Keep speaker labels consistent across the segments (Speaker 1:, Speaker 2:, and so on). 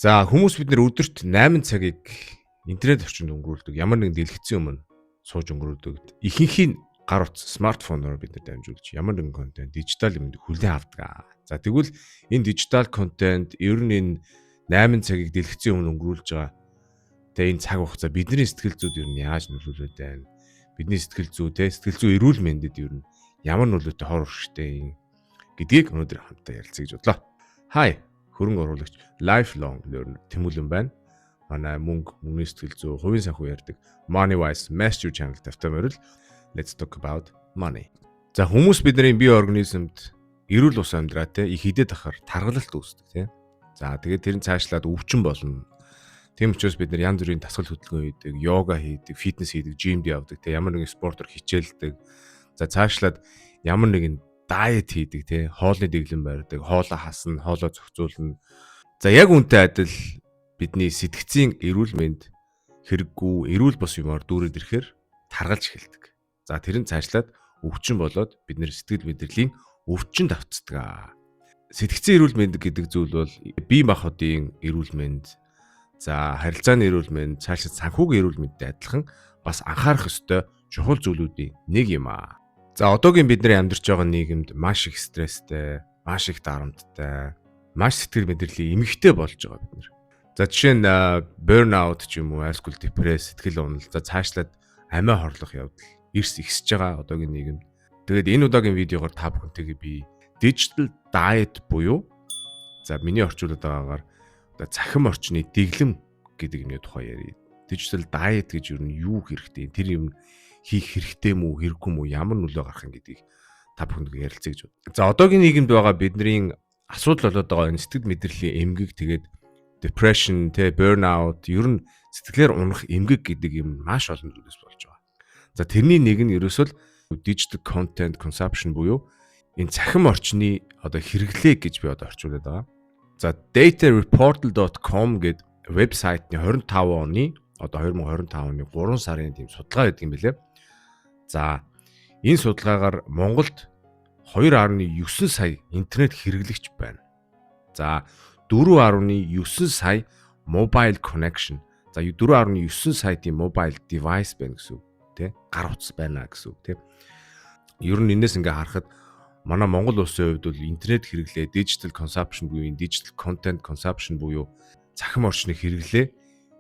Speaker 1: За хүмүүс бид нэр өдөрт 8 цагийг интернет орчинд өнгөрүүлдэг. Ямар нэгэн дэлгэцийн өмнө сууж өнгөрүүлдэг. Ихэнхийн гар утас смартфоноор бид нар дамжуулж ямар нэгэн контент, дижитал юмд хүлээн авдаг. За тэгвэл энэ дижитал контент ер нь энэ 8 цагийг дэлгэцийн өмнө өнгөрүүлж байгаа. Тэгээ энэ цаг хугацаа бидний сэтгэл зүйд ер нь яаж нөлөөлөд байна? Бидний сэтгэл зүй эрүүл мэндэд ер нь ямар нөлөөтэй хор уршигтэй гэдгийг өнөөдөр хамтдаа ярилцъя гэж бодлоо. Хай хөрөнгө оруулагч Lifelong Learner Тэмүүлэн байна. Манай мөнгөний сэтгэл зүй, хувийн санхүү ярьдаг Money Wise Master Channel тавтай морил. Let's talk about money. За хүмүүс бидний бие организмд эрүүл ус амьдраатай их хідэд ахаар таргалалт үүсдэг тийм. За тэгээд тэр нь цаашлаад өвчин болно. Тийм учраас бид нар янз бүрийн дасгал хөдөлгөөн хийдэг, йога хийдэг, фитнес хийдэг, жимд явдаг, тийм ямар нэгэн спортоор хичээлдэг. За цаашлаад ямар нэгэн дайет хийдэг, тийм хоолны дэглэм барьдаг, хоолоо хасна, хоолоо зохицуулна. За яг үүнтэй адил бидний сэтгцийн эрүүл мэнд хэрэггүй, эрүүл бос юмар дүүрээд ирэхээр таргалж эхэлдэг. За тэр нь цаашлаад өвчин болоод бид нэр сэтгэл мэдрэлийн өвчнөд автцдаг. Сэтгцийн эрүүл мэнд гэдэг зүйл бол бие махбодын эрүүл мэнд, за харилцааны эрүүл мэнд, цаашид санхүүгийн эрүүл мэндтэй адилхан бас анхаарах ёстой чухал зүйлүүдийн нэг юм аа. За одоогийн бидний амьдарч байгаа нийгэмд маш их стресстэй, маш их дарамттай, маш сэтгэл мэдрэлийн эмхтэй болж байгаа бид нар. За жишээ нь burnout ч юм уу, альскул депресс, сэтгэл унал, за цаашлаад амиа хорлох явдал эрс ихсэж байгаа одоогийн нийгэмд. Тэгээд энэ удаагийн видеогоор та бүхэнтэйгээ би digital diet буюу за миний орчуулад байгаагаар цахим орчны дэглэм гэдэг юмны тухай ярив. Digital diet гэж юу нь юу хэрэгтэй? Тэр юм хийх хэрэгтэй мүү, хэрэггүй мүү, ямар нөлөө гарах юм гэдгийг та бүхэндээ ярилцъя гэж байна. За одоогийн нийгэмд байгаа бидний асуудал болоод байгаа энэ сэтгэл мэдрэлийн эмгэг, тэгээд depression, burnout, ер нь сэтгэлээр унах эмгэг гэдэг юм маш олон зүйлс болж байгаа. За тэрний нэг нь ерөөсөө digital content consumption буюу энэ цахим орчны хэрэглээ гэж би орчуулад байгаа. За datareportal.com гэдэг вебсайтны 25 оны 2025 оны 3 сарын тийм судалгаа гэдэг юм билээ. За энэ судалгаагаар Монголд 2.9 сая интернет хэрэглэгч байна. За 4.9 сая mobile connection. За 4.9 сая тийм mobile device байна гэсэн үг, тий? Гар утас байна гэсэн үг, тий? Ер нь энэс ингээ харахад манай Монгол улсын хувьд бол интернет хэрэглээ, digital consumption буюу digital content consumption буюу цахим орчны хэрэглээ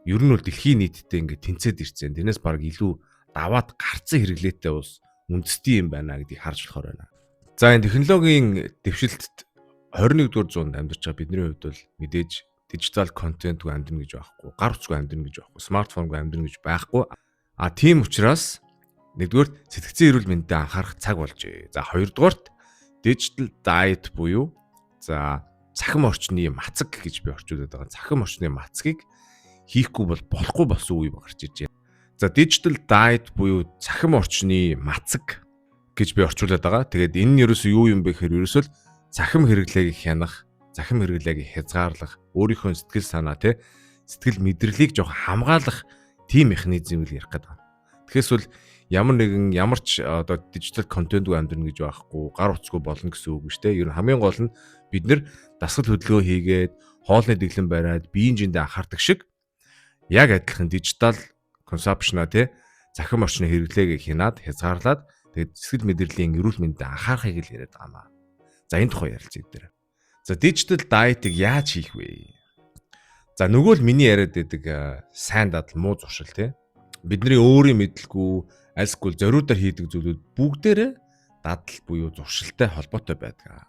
Speaker 1: ер нь бол дэлхийн нийтдээ ингээ тэнцээд ирсэн. Тэрнээс баг илүү даваад гарцсан хэрэглээтэй ус үндэстэй юм байна гэдгийг харж болохоор байна. За энэ технологийн дэвшилтэд 21-р зуунд амьдарч байгаа бидний хувьд бол мэдээж digital content-гүй амьдрна гэж байхгүй, гар утасгүй амьдрна гэж байхгүй, смартфонгүй амьдрна гэж байхгүй. Тийм учраас нэгдүгээр сэтгцийн эрүүл мэндэд анхаарах цаг болжээ. За хоёрдугаарт digital diet буюу за цахим орчны мацаг гэж би орчуулад байгаа. Цахим орчны мацгийг хийхгүй бол болохгүй болсон үе гарч ирж байна. За digital diet буюу цахим орчны мацаг гэж би орчуулад байгаа. Тэгээд энэ нь ерөөсөө юу юм бэ гэхээр ерөөсөө цахим хэрэглээг хянах, цахим хэрэглээг хязгаарлах, өөрийнхөө сэтгэл санаа сэтгэл мэдрэлийг жоох хамгаалах тийм механизм л ярих гэдэг. Тэгэхээс ямар ч digital content-гүй амьдрна гэж байхгүй, гар утасгүй болно гэсэн үг шүү дээ. Ер нь хамгийн гол нь бид нэр дасгал хөдөлгөөн хийгээд, хоолны дэглэм бариад, биеийн жиндээ анхаардаг шиг яг адилхан digital consumption-а цахим орчны хэрэглээг хянаад, хязгаарлаад тэгээд сэтгэл мэдрэлийн эрүүл мэндэд анхаарахыг л яриад байгаа юм аа. За энэ тухай ярилцъя дээр. За digital diet-ыг яаж хийх вэ? За нөгөө л миний яриад байдаг сайн дадал, муу зуршил бидний өөрийн мэдлгүй альскул зориудаар хийдэг зүйлүүд бүгдээрээ дадал буюу зуршилтай холбоотой байдаг.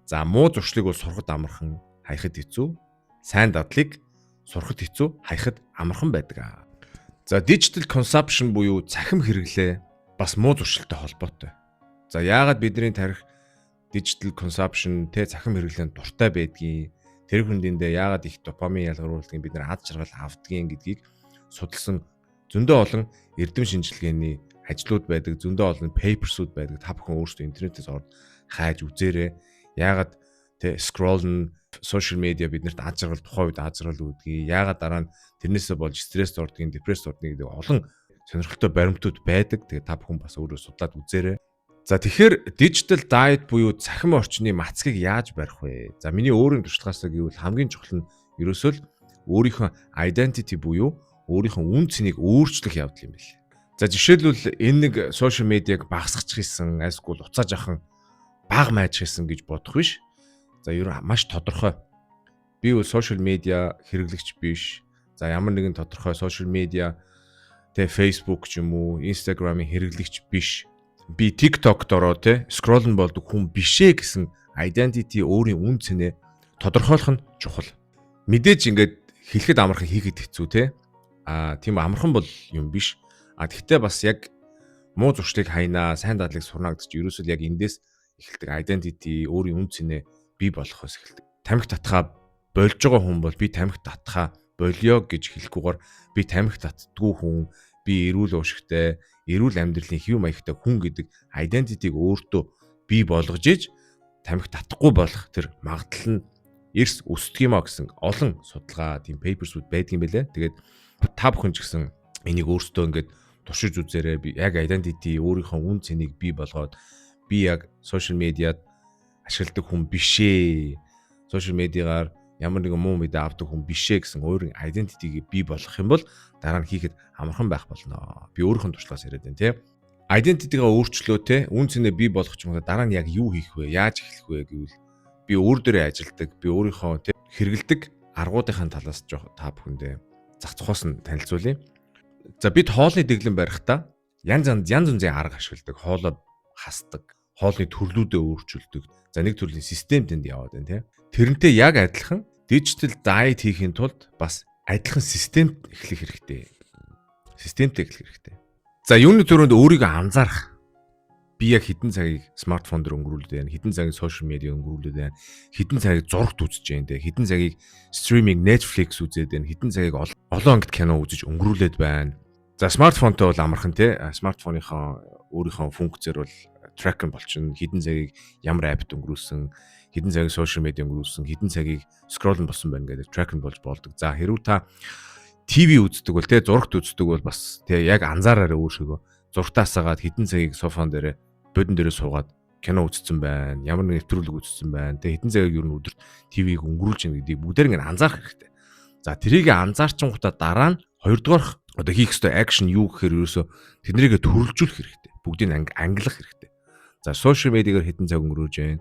Speaker 1: За муу зуршлыг бол сурахад амархан, хаяхад хэцүү. Сайн дадлыг сурахад хэцүү, хаяхад амархан байдаг. За digital consumption буюу цахим хэрэглээ бас муу зуршилтай холбоотой. За яагаад бидний тарих digital consumption цахим хэрэглээнд дуртай байдгийг, тэр хүндиндээ яагаад их допамин ялгаруулдгийг, бид нар ад жаргал авдгийг гэдгийг судалсан зөндөө олон эрдэм шинжилгээний ажлууд байдаг, зөндөө олон papersүүд байдаг. Та бүхэн өөрсдөө интернетээс орж хайж үзээрэй. Яагаад scroll social media биднэрт ад жаргал тухайн үед ад жаргал үүдгийг, яагаад дараа нь тэрнээсээ болж стресс ордгийг, депресс ордгийг гэдэг олон сонирхолтой баримтууд байдаг. Тэгээ та бүхэн бас өөрөө судлаад үзээрэй. За тэгэхээр digital diet буюу цахим орчны мацгийг яаж барих вэ? За миний өөрийн туршлагаас гэвэл хамгийн чухал нь ерөөсөө л өөрийнхөө identity буюу өөрийнхөө үн цэнийг өөрчлөх явдал юм байна. За жишээлбэл энэ нэг social media-г багасгачих хийсэн, айсгүй уцааж ахын баг майж хийсэн гэж бодох биш. За ер нь маш тодорхой. Би бол social media хэрэглэгч биш. За ямар нэгэн тодорхой social media тэ Facebook ч юм уу, Instagram-ийн хэрэглэгч биш. Би TikTok-д ороо те скролл нь болдог хүн бишээ гэсэн identity өөрийн үн цэнэ тодорхойлох нь чухал. Мэдээж ингээд хэлэхэд амархан хийхэд хэцүү те. Тийм амархан бол юм биш. Гэхдээ бас яг муу зуршлыг хайнаа, сайн дадлыг сурнаа гэдэг чинь ерөөсөө яг эндээс эхэлдэг identity өөрийн үн цэнэ бий болохоос эхэлдэг. Тамхи татхаа болж байгаа хүн бол би тамхи татхаа болио гэж хэлэхгүйгээр би тамхи татдгүй хүн, би эрүүл уушигтай, эрүүл амьдралын хэв маягтай хүн гэдэг identity-г өөртөө бий болгож иж тамхи татахгүй болох тэр магадлал нь эрс өсдөг юм а гэсэн олон судалгаа тийм papersүүд байдаг юм байлээ. Тэгээд та бүхэн ч гэсэн энийг өөртөө ингээд туршиж үзээрэй. Би яг identity өөрийнхөө үн цэнийг бий болгоод би яг social media-д ашигладаг хүн бишээ. Social media-гаар ямар нэгэн муу мэдээ авдаг хүн бишээ гэсэн өөрийн identity-г бий болгох юм бол дараа нь хийхэд амархан байх болно. Би өөрийнхөө туршлагаас яриад байна тийм. Identity-гаа өөрчлөө те үн цэнэ бий болгох юм бол дараа нь яг юу хийх вэ? Яаж эхлэх вэ гэвэл би өөр дөрөө ажилдаг, би өөрийнхөө те хэрэгэлдэг аргуудынхаа талаас та бүхэндээ зах зохиос нь танилцуулъя. За бид хоолны дэглэм барихдаа янз янзын арга ашигладаг. Хоолоо хасдаг, хоолны төрлүүдээ өөрчилдөг. За нэг төрлийн систем тэнд яваад байна тийм. Тэрнтэй яг адилхан digital diet хийхин тулд бас адилхан систем эхлэх хэрэгтэй. Системтэй эхлэх хэрэгтэй. За юуны төрөнд өөрийгөө анзаарах. Би яг хэдэн цагийг смартфон дээр өнгөрүүлээд байна, хэдэн цагийг сошиал медиа өнгөрүүлээд байна, хэдэн цагийг зурагт үзэж байна те, хэдэн цагийг стриминг Netflix үзээд байна, хэдэн цагийг олон ангит кино үзэж өнгөрүүлээд байна. За смартфонтой бол амархан те, смартфоныхоо өөрийнхөө функцээр бол трекинг болчихно. Хэдэн цагийг ямар апт өнгөрүүлсэн, хэдэн цагийг сошиал медиа өнгөрүүлсэн, хэдэн цагийг скролл болсон байна гэдэг трекинг болж болдог. За хэрвээ та ТV үздэг бол те, зурагт үздэг бол бас те яг анзаараарай өөрсгөө. Зургатаасаагаад хэдэн цагийг софон дээр бодон дээрээ суугаад кино үзсэн байна. Ямар нэг нэвтрүүлэг үзсэн байна. Тэгээ хэдэн цагийг ер нь өдөрт ТV-г өнгөрүүлж байгаа гэдгийг бүгдээр ингэ анзаарах хэрэгтэй. За тэрийг анзаарчингуудаа дараа нь хоёрдугаар одоо хийх ёстой акшн юу гэхээр ерөөсө тэднийг төрөлжүүлэх хэрэгтэй. Бүгдийг ангилах хэрэгтэй. За сошиал медиагаар хэдэн цаг өнгөрөөж байна.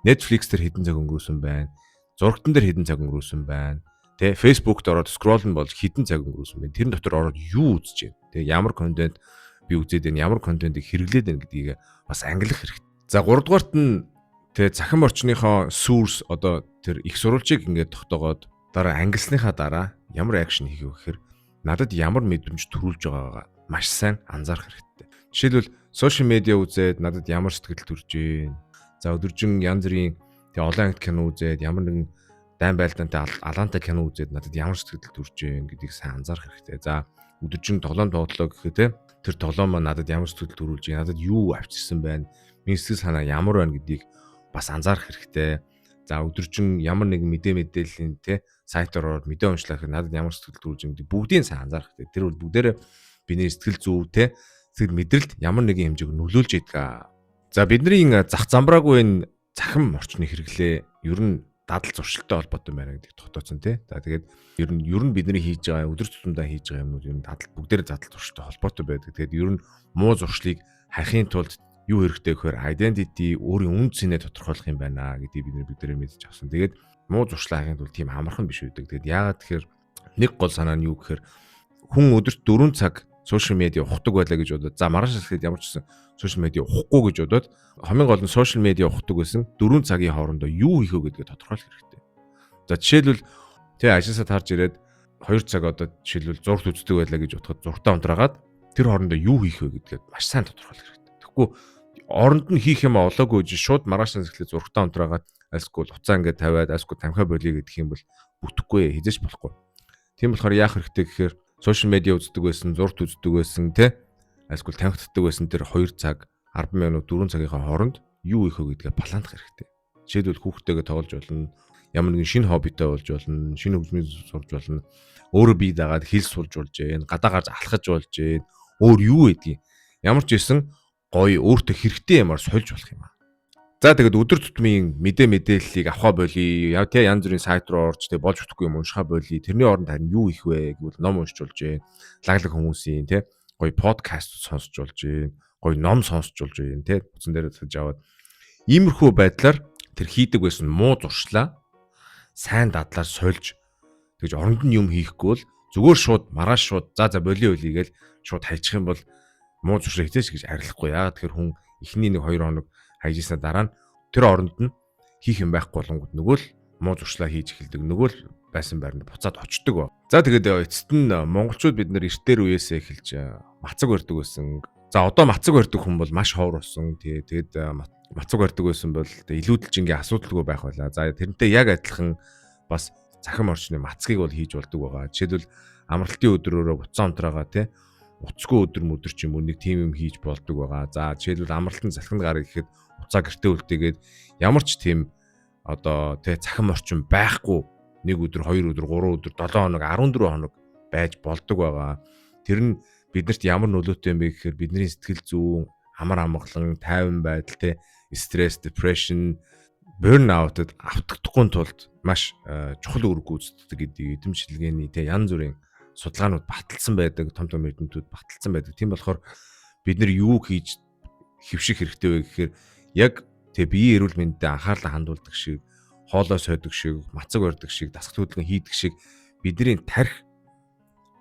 Speaker 1: Netflix дээр хэдэн цаг өнгөрөөсөн байна. Зургатан дээр хэдэн цаг өнгөрөөсөн байна. Тэ Facebook дээр ороод скролл нь бол хэдэн цаг өнгөрөөсөн байна. Тэрэн дотор ороод юу үзэж байна. Тэ ямар контент би үзээд байна, ямар контентыг хэрэглээд байна гэдгийг бас ангилах хэрэгтэй. За 3 дугаарт нь тэ цахим орчныхоо source одоо тэр их сурвалжийг ингээд тогтоогоод дараа ангилсныхаа дараа ямар акшн хийх вэ гэхээр надад ямар мэдрэмж төрүүлж байгаагаа маш сайн анзаарах хэрэгтэй. Жишээлбэл сошиал медиа үзээд надад ямар сэтгэл төрж байна. За өдөржин янз бүрийн тэ олон ангит кино үзээд ямар нэгэн дайн байлдаантай алаантай кино үзээд надад ямар сэтгэл төрж байна гэдгийг сайн анзаарах хэрэгтэй. За өдөржин тоглоом тоглолоо гэхэд тэр тоглоом маань надад ямар сэтгэл төрүүлж байна, надад юу авчирсан байна, миний сэтгэл санаа ямар байна гэдгийг бас анзаарах хэрэгтэй. За өдөржин ямар нэгэн мэдээллийн те сайтаар ороод мэдээ уншлах надад ямар сэтгэл төрүүлж байгаа гэдэг бүгдийг сайн анзаарах хэрэгтэй. Тэр бол бүгдээрээ биний сэтгэл зүй те сэтгэл мэдрэлд ямар нэгэн хэмжээг нөлөөлж идэг. За бидний зах замбраагүй энэ цахим орчны хэрэглээ ер нь дадал зуршилтай холбоотой байна гэдэг тогтооцсон тий. За тэгээд ер нь бидний хийж байгаа өдөр тутамдаа хийж байгаа юмнууд ер нь бүгдээр дадал зуршилтай холбоотой байдаг. Тэгээд ер нь муу зуршлыг харихын тулд юу хэрэгтэй гэхээр identity өөрийн үн цэнэ тодорхойлох юм байна гэдгийг бид бүгдээрээ мэдж авсан. Тэгээд муу зуршлаа харихын тулд тийм амархан биш байдаг. Тэгээд яагаад тэгэхээр нэг гол санаа нь юу гэхээр хүн өдөрт 4 цаг сошиал медиа ухдаг байлаа гэж бодоод за маргааш хэлэхэд ямар ч гэсэн сошиал медиа ухахгүй гэж бодоод хамгийн гол нь сошиал медиа ухдаг байсан 4 цагийн хоорондоо юу хийх вэ гэдгээ тодорхойлох хэрэгтэй. За жишээлбэл тэ ажлаасаа тарж ирээд 2 цаг одоо жишээлбэл зургт үздэг байлаа гэж бодоход зургтаа унтраагаад тэр хоорондоо юу хийх вэ гэдгээ маш сайн тодорхойлох хэрэгтэй. Тэгэхгүй оронд нь хийх юм олоогүй шууд маргаашнаас эхлээд зургтаа унтраагаад альсгүй уцаа ингээд тавиад альсгүй тамхиа болиё гэдгийх юм бол бүтэхгүй хизээч болохгүй. Тийм болохоор яах хэрэгтэй гэхээр сошиал медиа үздэг байсан, зургт үздэг байсан те альсгүй тамхи татдаг байсан тэр 2 цаг 10 минут 4 цагийнхаа хооронд юу хийх вэ гэдгээ пландах хэрэгтэй. Жишээлбэл хүүхдтэйгээ тоглож болно, ямар нэгэн шинэ хоббитой болж болно, шинэ хөгжмийг сурж болно, өөрөө бие дагаад хэл сулж болж байна, гадаа гарч алхаж болж байна, өөр юу гэдгийг ямар ч байсан гоё өөртөө хэрэгтэй юмар сольж болох юм аа. За тэгээд өдөр тутмын мэдээллийг авах болий. Яа тий янз бүрийн сайт руу орж тий болж өгөхгүй юм уншихаа болий. Тэрний оронд харин юу их вэ гэвэл ном уншиж болж байна. Лаглаг хүмүүсийн тий гоё подкаст сонсож болж байна. Гоё ном сонсож болж байна тий. Утсан дээр таж аваад иймэрхүү байдлаар тэр хийдэг байсан муу зуршлаа сайн дадлаар сольж тэгж оронд нь юм хийхгүй бол зүгээр шууд маргааш шууд за болио гээл шууд хайчих юм бол муу зуршил хитэж гэж арилахгүй. Яагаад тэгэхээр хүн эхний 1-2 хоног хайжсна дараа нь тэр оронд нь хийх юм байхгүй болонгууд нөгөө л муу зуршлаа хийж эхэлдэг. Нөгөө л байсан байранд буцаад очдөг. За тэгээд эцэст нь монголчууд бид нэр эртээр үеэсээ эхэлж мацаг барьдаг байсан. За одоо мацаг барьдаг хүн бол маш ховор болсон. Тэгээд мацаг барьдаг байсан бол илүүдэлжингийн асуудалгүй байх байлаа. За тэрнтэй яг адилхан бас цахим орчны мацгийг бол хийж болдог байгаа. Жишээлбэл амралтын өдрөөрөө буцаан унтраагаа тий уцгүй өдөр ч юм уу нэг тим юм хийж болдог байгаа. За жишээлбэл амралтын залханд гарыг гэхэд уцаа гэртээ үлдээгээд ямар ч тийм одоо тий цахим орчин байхгүй нэг өдөр 2 өдөр 3 өдөр 7 хоног 14 хоног байж болдог байгаа. Тэр нь биднэрт ямар нөлөөтэй юм бэ гэхээр бидний сэтгэл зүйн амар амгалан тайван байдал тий стресс, depression, burnout-д автагдахгүй тулд маш чухал үүрэг гүйцэтгэдэг гэдэг эдэмшилгээний тий янз бүрийн судалгаанууд баталсан байдаг, том эрдэмтдүүд баталсан байдаг. Тийм болохоор бид нар юу хийж хөвших хэрэгтэй вэ гэхээр яг тэг биеийн эрүүл мэндэд анхаарлаа хандуулдаг шиг, хоолой сойдог шиг, мацаг барьдаг шиг, дасгал хөдөлгөөн хийдэг шиг бидний тарих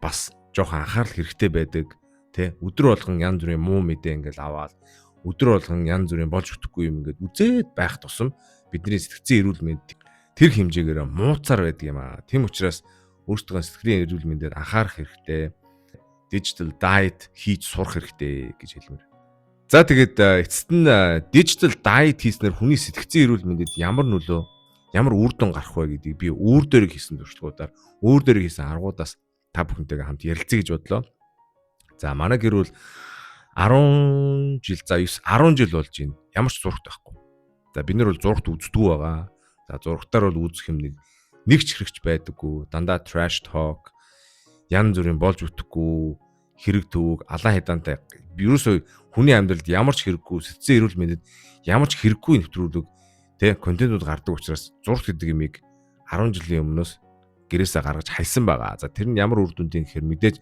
Speaker 1: бас жоохон анхаарал хэрэгтэй байдаг. Тэ өдөр болгон янз бүрийн муу мэдээ ингээл аваад өдөр болгон янз бүрийн болж өгөхгүй юм ингээд үзээд байх тусам бидний сэтгцэн эрүүл мэнд тэр хэмжээгээр мууцаар байдаг юм аа. Тийм учраас өөрсдөө сэтгэлийн эрүүл мэндэд анхаарах хэрэгтэй. Digital diet хийж сурах хэрэгтэй гэж хэлмээр. За тэгээд эцэст нь digital diet хийснээр хүний сэтгцэн эрүүл мэндэд ямар нөлөө, ямар үр дүн гарах вэ гэдгийг би өөр дээр хийсэн туршлагуудаар, өөр дээр хийсэн аргуудаас та бүхэнтэйгээ хамт ярилцъя гэж бодлоо. За манай гэр бол 10 жил за 10 жил болж байна. Ямар ч зурагт байхгүй. За бид нар бол зурагт үздэг байгаа. За зурагтаар бол үзэх юм нэг ч хэрэгч байдаггүй. Дандаа trash talk, янз бүрийн болж үтэхгүй, хэрэг төвөг, алаа хядаантай. Ерөөсөө хүний амьдралд ямар ч хэрэггүй, сэтгцэн эрүүл мэндэд ямар ч хэрэггүй нэвтрүүлэг тэ контентууд гардаг учраас зурагт гэдэг юмыг 10 жилийн өмнөөс гэрээсээ гаргаж хайсан байгаа. За тэр нь ямар үр дүнтэй гэхээр мэдээж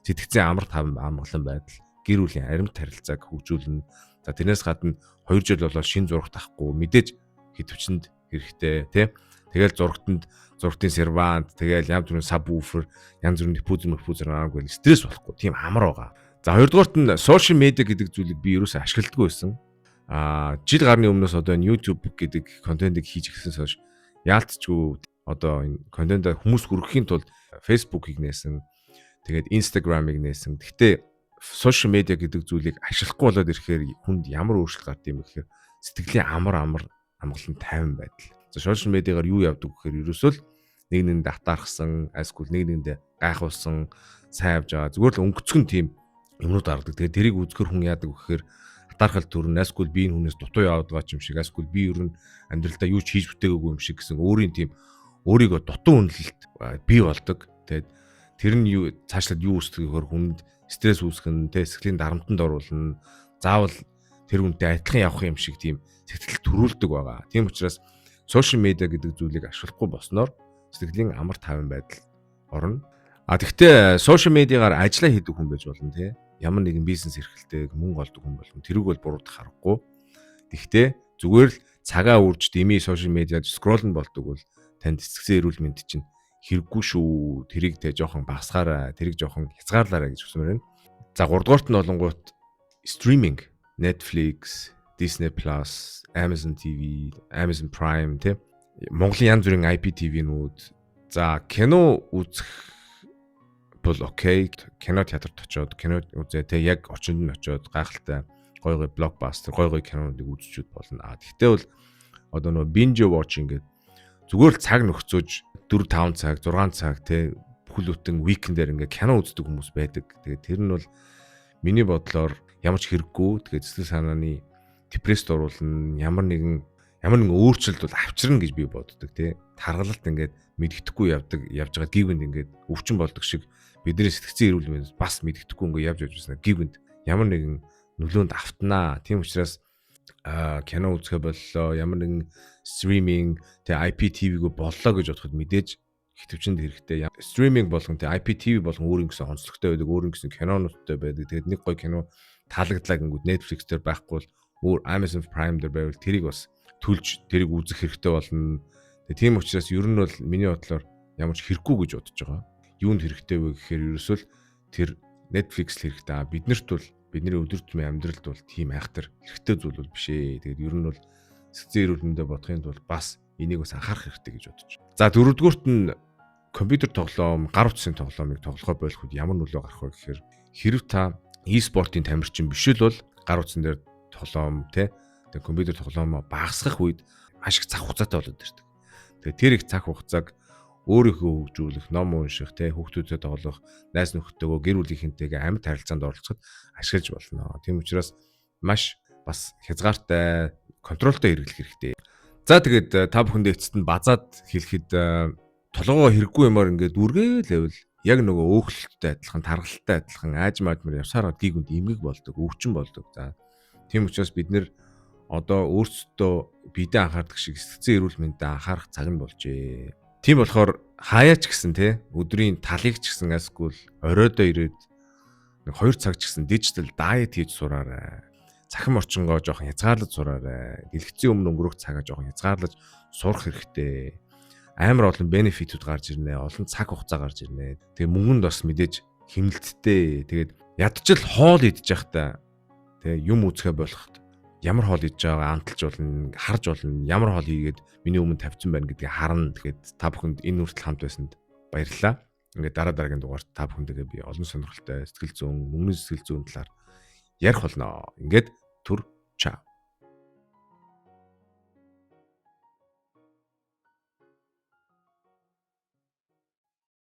Speaker 1: сэтгцэн амар амгалан байдал, гэр бүлийн аримт харилцааг хөгжүүлнэ. За тэрнээс гадна 2 жил болоод шинэ зурагт авахгүй мэдээж хитвчэнд хэрэгтэй тий. Тэгэл зурагтын сервант, тэгэл янз бүрийн сабвуфер, янз бүрийн диффузер аагүй стресс болохгүй. Тийм амар байгаа. За хоёрдугаарт нь сошиал медиа гэдэг зүйлийг би ерөөсөө ашигладаггүй байсан. Жил гарны өмнөөс одоо энэ YouTube гэдэг контентыг хийж эхэлсэн хойш яалтчгүй одоо энэ контентаа хүмүүс хүрэхийн тулд Facebook-ыг нээсэн. Тэгээд Instagram-ыг нээсэн. Гэхдээ сошиал медиа гэдэг зүйлийг ашиглахгүй болоод ирэхээр хүнд ямар өөрчлөлт гардаг юм бэ гэхээр сэтгэлийн амар амгалан тайван байдал. За сошиал медиагаар юу явдаг гэхээр ерөөсөө л нэг нэгэнд атаархсан, айскул нэг нэгэндээ гайхуулсан, сайн явж байгаа. Зүгээр л өнгөцгөн тийм юмнууд гаргадаг. Тэгээд тэрийг үзэхэр хүн яадаг гэхээр атаархал төрн, айскул би энэ хүнээс дутуу яваад байгаа юм шиг, айскул би ер нь амьдралдаа юу ч хийж бүтээгээгүй юм шиг гэсэн өөрийн тийм өөрийгөө дутуу үнэлэлт бий болдог. Тэгээд тэр нь юу цаашлаад юу үүсдэг гэхээр хүнд стресс үүсгэн, сэтгэлийн дарамтанд оруулна. Заавал тэр хүнтэй адилхан явах юм шиг тийм сэтгэл төрүүлдэг байгаа. Тийм учраас сошиал медиа гэдэг зүйлийг ашиглахгүй босноор сэтгэлийн амар тайван байдал орно. Тэгвэл сошиал медиагаар ажиллаа хийдэг хүн байж болно тий. Ямар нэгэн бизнес эрхэлдэг, мөнгө олдог хүн болно. Тэрийг бол буруудах аргагүй. Тэгвэл зүгээр л цагаа үрж дэмий сошиал медиад скролн болдог бол танд сэтгцэн эрүүл мэнд чинь хэрэггүй шүү. Тэрийг тэ жоохон багасгаарай, тэрийг жоохон хязгаарлаарай гэж хүсмээр байна. За 3 дугаарт нь болонгууд стриминг, Netflix, Disney Plus, Amazon TV, Amazon Prime тэ Монголын янз бүрийн IPTV-нүүд. За кино үзэх бол окей. Кино театрт очиод кино үзээ тэ яг очинд нь очиод гайхалтай гой блокбастер, гой кинонуудыг үзчихэд болно. Гэхдээ бол одоо нөө binge watching гэдэг зүгээр л цаг нөхцөөж 4-5 цаг, 6 цаг тэ бүхэл бүтэн уикендээр ингээ кино үздэг хүмүүс байдаг. Тэгээд тэр нь бол миний бодлоор ямар ч хэрэггүй. Тэгээд сэтгэл санааны депресд оруулна, ямар нэгэн өөрчлөлт бол авчирна гэж би боддог тий. Таргалалт ингээд мэддэхгүй явж байгаа гівэнд ингээд өвчин болдог шиг бидний сэтгцэн эрүүл мэнд бас мэддэхгүй ингээд явж байсан гівэнд ямар нэгэн нөлөөнд автнаа. Тийм учраас кино үзэхэ боллоо, ямар нэгэн стриминг тэ IPTV-г боллоо гэж бодоход мэдээж хитвчэнд хэрэгтэй. Стриминг болгон тэ IPTV болгон өөр юм гэсэн онцлогтой байдаг, өөр юм гэсэн кинонуудтай байдаг. Тэгээд нэг гой кино таалагдлаа гингүүд Netflix дээр байхгүй бол өөр Amazon Prime дээр байвал тэрийг бас төлж тэрийг үзэх хэрэгтэй болно. Тэгээд тийм учраас ер нь бол миний бодлоор ямар ч хэрэггүй гэж бодож байгаа. Юунд хэрэгтэй вэ гэхээр ерөөсөө л тэр Netflix л хэрэгтэй. Биднэрт бол бидний өдөр тутмын амьдралд бол тийм айхтар хэрэгтэй зүйл бол биш ээ. Тэгээд ер нь бол сэтгцэн эрүүл мэндэд бодохын тулд бас энийг бас анхаарах хэрэгтэй гэж бодож байна. За дөрөвдүгüүрт нь компьютер тоглоом, гар утсын тоглоомыг тоглохоо болоход ямар нөлөө гарах вэ гэхээр хэрв та e-спортын тамирчин биш л бол гар утсан дээр тоглоом тэ компьютер тоглоомоо багасгах үед маш их цаг хугацаатай болоод ирдэг. Тэгээд тэр их цаг хугацааг өөрийнхөө хөгжүүлэх, ном унших, хүүхдүүдэд тоглох, найз нөхдөдөө гэр бүлийнхэнтэйгээ амьд харилцаанд оролцоход ашиглаж болно. Тийм учраас маш бас хязгаартай, контролтой хэрэглэх хэрэгтэй. За тэгээд та бүхэндээ эцэст нь базаад хэлэхэд толгоо хэрэггүй юмар ингээд үргэлээвэл яг нөгөө өөхлөлттэй адилхан, таргалтай адилхан ааж маадмар явсараад гиг үнд эмгэг болдог, өвчин болдог. За тийм учраас бид нэр одоо өөрсдөө биедээ анхаардаг шиг сэтгцэн эрүүл мэндэд анхаарах цаг нь болжээ. Тийм болохоор хаяач гэсэн өдрийн талыг ч гэсэн асгүй оройдоо ирээд 2 цаг ч гэсэн дижитал дайет хийж сураарай. Цахим орчингоо жоохон хязгаарлаж сураарай. Дэлгэцийн өмнө өнгөрөх цагаа жоохон хязгаарлаж сурах хэрэгтэй. Амар олон бенефитүүд гарч ирнэ. Олон цаг хугацаа гарч ирнэ. Тэгээ мөнгөнд бас мэдээж хэмнэлттэй. Тэгээд ядчил хоол идэж явахдаа юм үзэхэ болоход ямар хоол идэж байгаа амталж болно, харж болно, ямар хоол хийгээд миний өмнө тавьсан байна гэдгийг харна. Тэгээд та бүхэнд энэ хүртэл хамт байсанд баярлалаа. Ингээд дараагийн дугаарт та бүхэндээ би олон сонирхолтой сэтгэл зүйн, мөнгөний сэтгэл зүйн талаар ярих болно. Ингээд түр чаа.